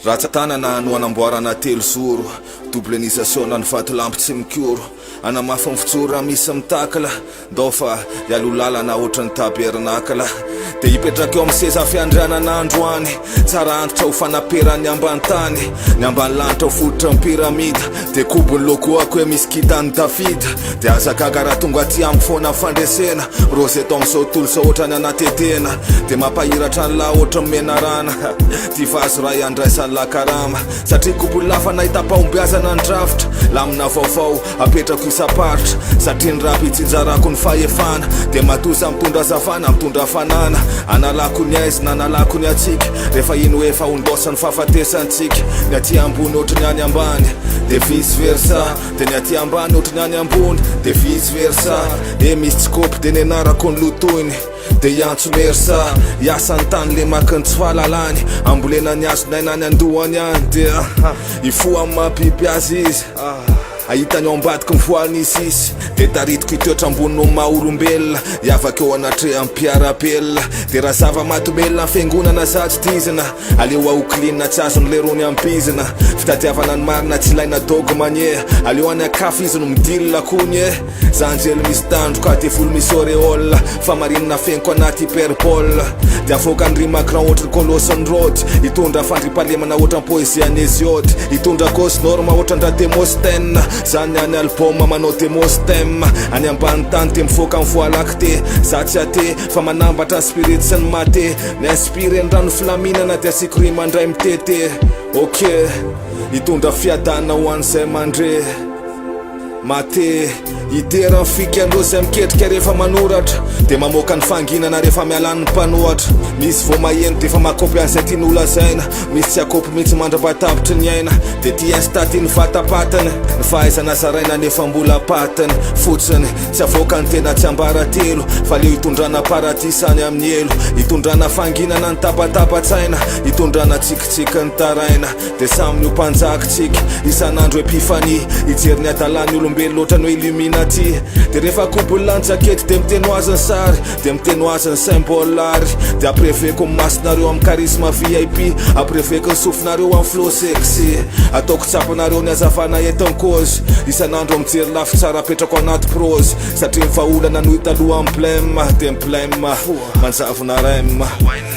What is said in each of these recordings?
Ratsatanana no anamboarana telo zoro Dublenisation ny vatolampy tsy mikoro Anamafy ny fitsora misy mitakala Ndao fa ialolalana ohatry ny tabernakala De hipetraka eo amin'ny seza fiandrianana androany Tsara antitra ho fanaperany ambany tany Ny ambany lanitra ho fototra ny piramida De kobony loko ako hoe misy kitany Davida De azakaga raha tonga aty amin'ny fona fandresena Rose eto amin'izao tolosa ohatrany anatetena De mampahiratra ny lahy ohatry ny menarana Ty vazo ray andraisan'ny lakarama Satria kobony lafa nahita-pahombiazana ny drafitra Lamina vaovao apetrako isaparitra Satria ny raha pitsinjarako ny fahefana De matosa mitondra zafana mitondra fanana Analako ny aizy na analako ny atsika Rehefa ino efa ondosany fahafatesantsika Ny aty ambony ohatry ny any ambany De vice versa De ny aty ambany ohatry ny any ambony De vice versa misy tsikopy de ny anarako ny lotoiny De iantso mersa Iasany tany le makiny tsy fahalalany Ambolena ny azo nainany andohany any De ifoa amin'ny mahabiby azy izy Ahitany ao ambadiky mivoaliny isisy De taritiko itoetra ambony no maha-olombelona Iavaka eo anatre amin'ny mpiarapelona De raha zava-matomelona fiangonana zatsy tizina Aleo aoklina tsy azony lerony ampizina Fitatiavana ny marina tsy ilaina dogmanye Aleo any akafy izy no midilina konye Zanjely misy tandroka de folo misy auréole Famarinina fiainko anaty hyperbole De afoka ny rimakran ohatry ny kolosony rody Hitondra fandripalemana ohatry ny poésie anésioty Hitondra cause norma ohatry ny Demostène Zany any album manao Demostème Any ambany tany te mifoka amin'ny voalaka te Za tsy ate fa manambatra ny spirit sy ny mate Ny inspire ny rano filaminana de asiko ry mandray mitete Ok, hitondra fiadana ho an'izay mandre Mate, idera ny fikandro zay miketrika rehefa manoratra De mamoaka ny fanginana rehefa mialan'ny mpanoatra Misy vo maheno de fa makopy an'izay tia nolazaina Misy tsy akopy mihitsy mandrabatavitry ny aina De tia instaty ny vatapatany Ny fahaizana zaraina nefa mbola patany Fotsiny, tsy avoaka ny tena tsy ambara telo Fa leo hitondrana paradisany amin'ny elo Hitondrana fanginana ny tapatapatsaina Hitondrana tsikitsiky ny taraina De samy ny mpanjakitsika Isan'andro epifany Ijery ny adalany olombelo ohatrany hoe Illuminati De rehefa kobony lanjakety de miteno azy ny sary De miteno azy ny symbolary De apreveko ny masinareo amin'ny charisme VIP Apreveko ny sofinareo amin'ny flow sexy Ataoko tsapanareo ny azavana eto ny cause Isan'andro mijery lafy tsara apetrako anaty prose Satria ny vaolana no hita aloha amin'ny blème De ny blème manjavona rem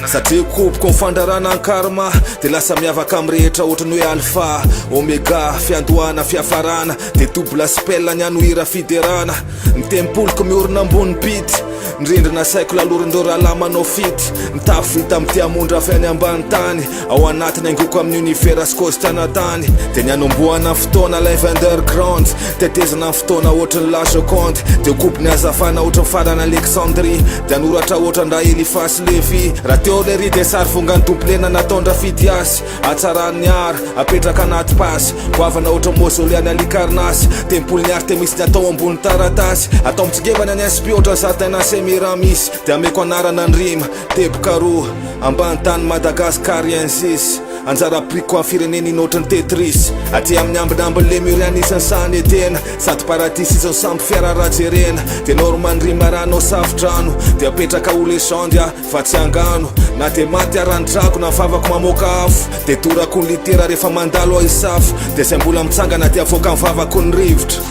Satria koboko ny fandrarana ny karma De lasa miavaka amin'ny rehetra ohatrany hoe alpha Omega, fiandohana, fiafarana De double spell ny anohira fiderana Ny tempoloko miorina ambony pity Nirindrina saiko lalorindreo raha lamanao fity Nitafy vita amin'ny tiamondra fiany ambany tany Ao anatiny angoko amin'ny univers sy cause tianatany De ny anombohana ny fotoana live underground Tetezana ny fotoana ohatry ny la Joconde De kopo ny azafana ohatry ny farana Alexandrie De anoratra ohatry ny raha Elifas Levi Raha teoleri de sary vonga ny tomplena nataondra fidiasy Atsarany ara, apetraka anaty pasy Koavana ohatry ny mausoleany alikarnasy Tempolo ny arte misy ny atao ambony taratasy Atao mitsingevany any SP ohatry ny sataina Semiramis De ameko anarana ny rima Teboka roa Ambany tany Madagascar ianzis Anjara priko amin'ny fireneny inohatry ny Tetris Aty amin'ny ambinambiny le muriany isan'ny sany etena Sady paradis isan'ny samby fiara rajerena De norman rima ranao savitrano De apetraka ho lesandria fa tsy angano Na de maty arandrako na favako mamoaka afo De torako ny litera rehefa mandalo ahisafo De zay mbola mitsangana de avoaka ny vavako ny rivotra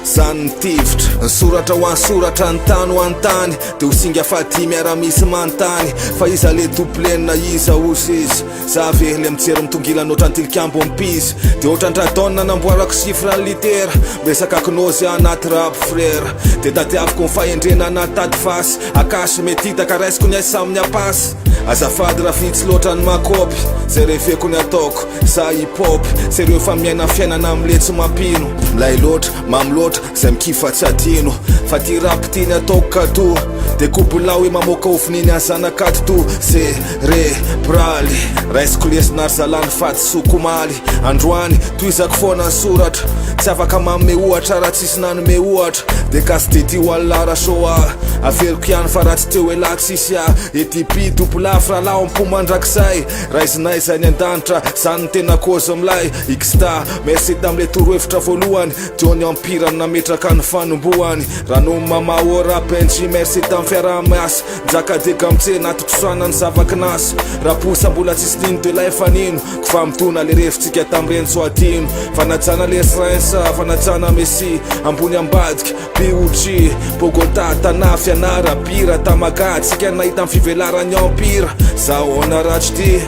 Zany ny tivitra Ny soratra ho any soratra ny tany ho any tany De ho singa fady miara misy mantany Fa iza le douplenina iza ozy izy Za ve le mijery mitongilana ohatry ny tilikambo mpizy De ohatry andradona namboarako sifra ny litera Besaka knozy anaty rap frère De tadiaviko ny fahendrena anaty tady fasy Akasy mety hitaka raisiko ny aisa amin'ny apasy Azafady raha vitsy loatra ny makopy Zay reveko ny ataoko Za hip hop Sereo fa miaina fiainana amle tsy mampino Milay loatra, mamy loatra Zay mikifa tsy adino Fa ty rap ty ny ataoko kato De kobola hoe mamoaka ofininy any zanakaty to Cerebraly Raisiko lesinary zalany fady sokomaly Androany toizako foana ny soratra Tsy afaka manome ohatra raha tsisy nanome ohatra De kasy de ty ho alara soa Averiko ihany fa raha tsy teo hoe laksisy Etipi double fra lao ampomandrakizay Raizinay zay ny andanitra Zany ny tena cause milay Xta merci tamle torohevitra voalohany Johnny Empire na nametraka ny fanomboany raha no mamahora penji merci tamin'ny fiaraha-miasa njakadeka mitsena atotrosoana ny zavakinasy raha posa mbola tsisy nino de la efa nino ko fa mitona le revintsika tamin'ireny soadino fanajana le srensa fanajana messi ambony ambadika piotry bogota tana fianara bira tamagady tsika nahita amin'ny fivelarany empira zahoana ratry ty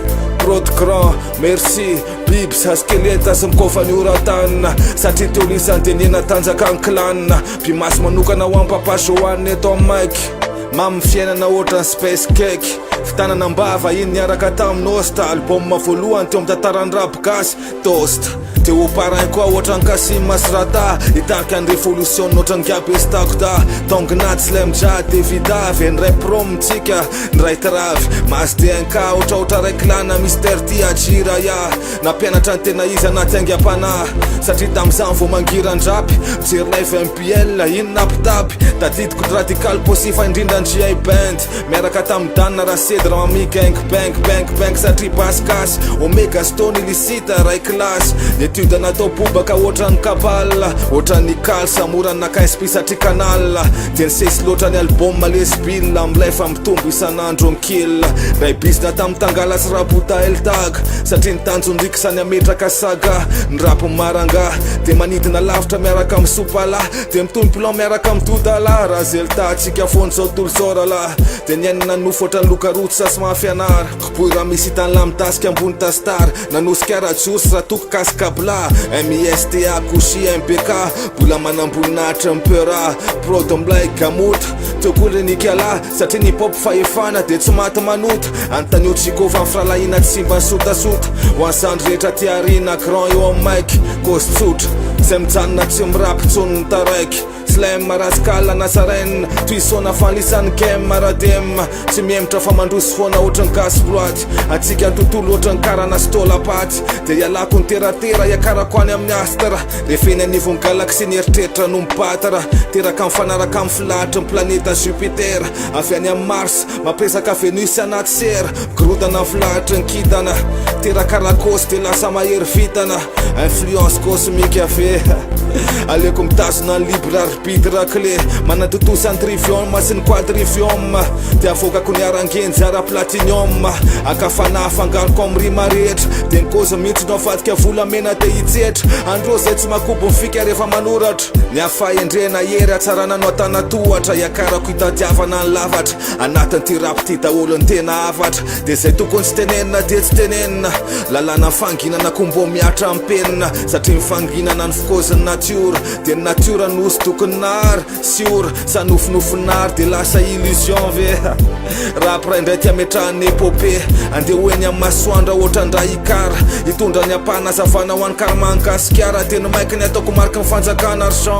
prod grand merci bibs haskeleta sy mikofany oratanina satria teo lisany tenena tanjaka ny clanina mpimasy manokana ho ampapasoaniny eto amaiky mamy fiainana ohatrany space cake fitanana mbava iny niaraka tamin'osta albom voalohany teo amin'ny tantarany rabogasy toast teo oparan koa ohatrany kasim masrata hitarika any révolution ohatrany giapestakoda tongnaty slemja devidavy ny ray promtsika ny raityravy masdenka ohatraohatra raiklana mister ty ajira ya nampianatra ny tena izy anaty angam-panay satria tam'izany vo mangiran-drapy mijery live MPL iny napitapy tadidiko radical posifa indrindra GI band miaraka tamin'ny danna raha sedy raha mami gang satria baskasy omega stone illicita ray classe etude natao bobaka ohatrany kabala ohatrany kalsa morany nakainspy satria canal de nisesy loatra ny album lesbill amilay fa mitombo isan'andro ankil ray bisna tamin'ny tangalasy rabota eltag satria nitanjondriky sany ametraka saga ny rapo maranga de manidina lavitra miaraka amin'ny sopala de mitony plan miaraka amin'ny todala raha zelta tsika fony zao tolosora la de niainana nofo ohatrany lokarotsy sasy mahafianara kopoy raha misy hitany lamitasika ambony tastar nanosika rajosy raha toko kaskabla mista kosi mpk mbola manamboninahitra mpera prod mlay gamota teokolenikala satria ny pop fahefana de tsy maty manota antaniotrikova firalahina tsy simba sotasota ho ansandry rehetra tiarina grand eo amaiky kostsotra zay mijanona tsy mirapitsoniny taraiky slam maraskala nasarena tuisona fanlisan'ny game maradem tsy miemitra fa mandrosy foana ohatrany gasploaty atsika tontolo ohatrany karana stolapaty de ialako ny teratera iakarako any amin'ny astara refeny anivony galaxy ny eritreritra no mipatara teraka mifanaraka amin'ny filahitra ny planeta jupiter avy any amin'ny mars mampresaka venus anaty sera mikorotana amin'ny filahitra ny kintana terakarakosy de lasa mahery vitana influence cosmique ave aleko mitazona ny libre arbitre clé manatotosany trivium sy ny quadrivium de avokako ny arangenjy ara platinium akafana afangaroko amin'ny rima rehetra de nikoza mihitsy no afadika volamena de hitsetra andro zay tsy makobo mifika rehefa manoratra ny afahendrena hery atsarana no atana tohatra iakarako hitadiavana ny lavatra anatiny ty rapy ty daolo ny tena avatra de zay tokony tsy tenenina de tsy tenenina lalàna fanginana kombo miatra ampenina satria mifanginana ny fikoziny natiora de ny natiora nosy tokony nary siora sanofonofinary de lasa illusion ve raha praindray ty ametrahany epopé andeha hoeny amin'ny masoandra ohatrandra ikara hitondra ny ampana zavana ho any karmankasikara de ny maiky ny ataoko mariky ny fanjakana argent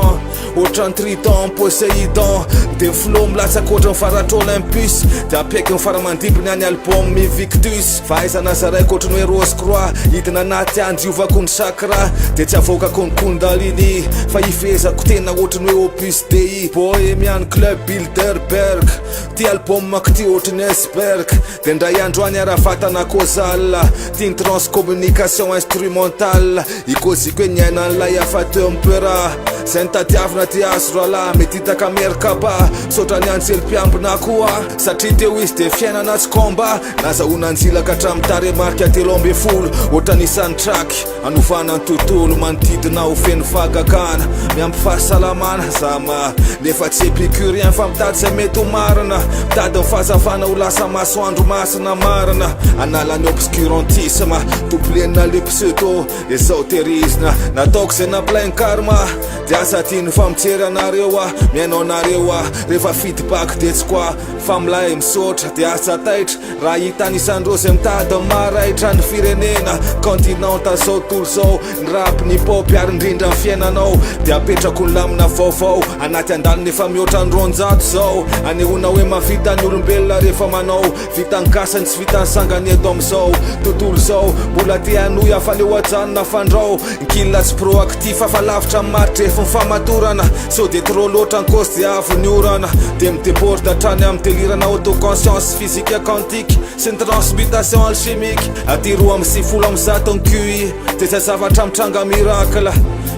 ohatrany triton poseidon de flo milatsaka ohatrany faratra olympus de apiaiky ny faramandibony any album victus fahaizana zaraiko ohatrany hoe rose croix hidina anaty andriovako ny sakra de tsy avokako ny kondalini fa ifezako tena ohatrany hoe opus dei bohemian club bilderberg ty album makty ohatrany esberg de ndray andro any aravatana causal ty ny transcommunication instrumental ikoziko hoe niainan'lay afa teo mpera zay nitadiavina ty azo roala mety hitaka merkaba sotra ny anjely mpiambina koa satria teo izy de fiainana tsy komba nazahonanjilaka hatramy taremarika 17 ohatrany isan'ny traky anovana ny tontolo manodidina ho feny fagakana miampy fahasalamana zama nefa tsy épicurien fa mitady zay mety ho marina mitady ny fahazavana ho lasa masoandro masina marina analany obscurantisme toplenina le pseudo esoterisme nataoko zay naplain karma de asa tiany fa mijery anareo miainao anareo rehefa feedback de tsy koa fa milay misotra de asa taitra raha hitany isandro zay mitady maraitra ny firenena continenta zao tolo zao ny rapy ny pop ary indrindra ny fiainanao de apetrako ny lamina vaovao anaty andaliny efa mihoatra ny ronjato zao anehoana hoe mavita ny olombelona rehefa manao vitany gasany tsy vitany sangany eto am'izao tontolo zao mbola te hanoy afaleo ajanona fandrao nkilina tsy proactif fa lavitra maritra efa mifamatorana so de trop loatra ny cause de avy ny orana de mideporte hatrany amin'ny délirana autoconscience physique quantique sy ny transmutation alchimique aty roa amin'ny 10 amin'ny 100 ny QI de zay zavatra mitranga mirakla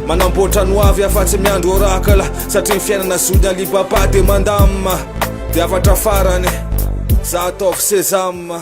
manamboatra no avy afa-tsy miandro orakla satria ny fiainana zony alibaba de mandamma de avatra farany za ataovy sezama.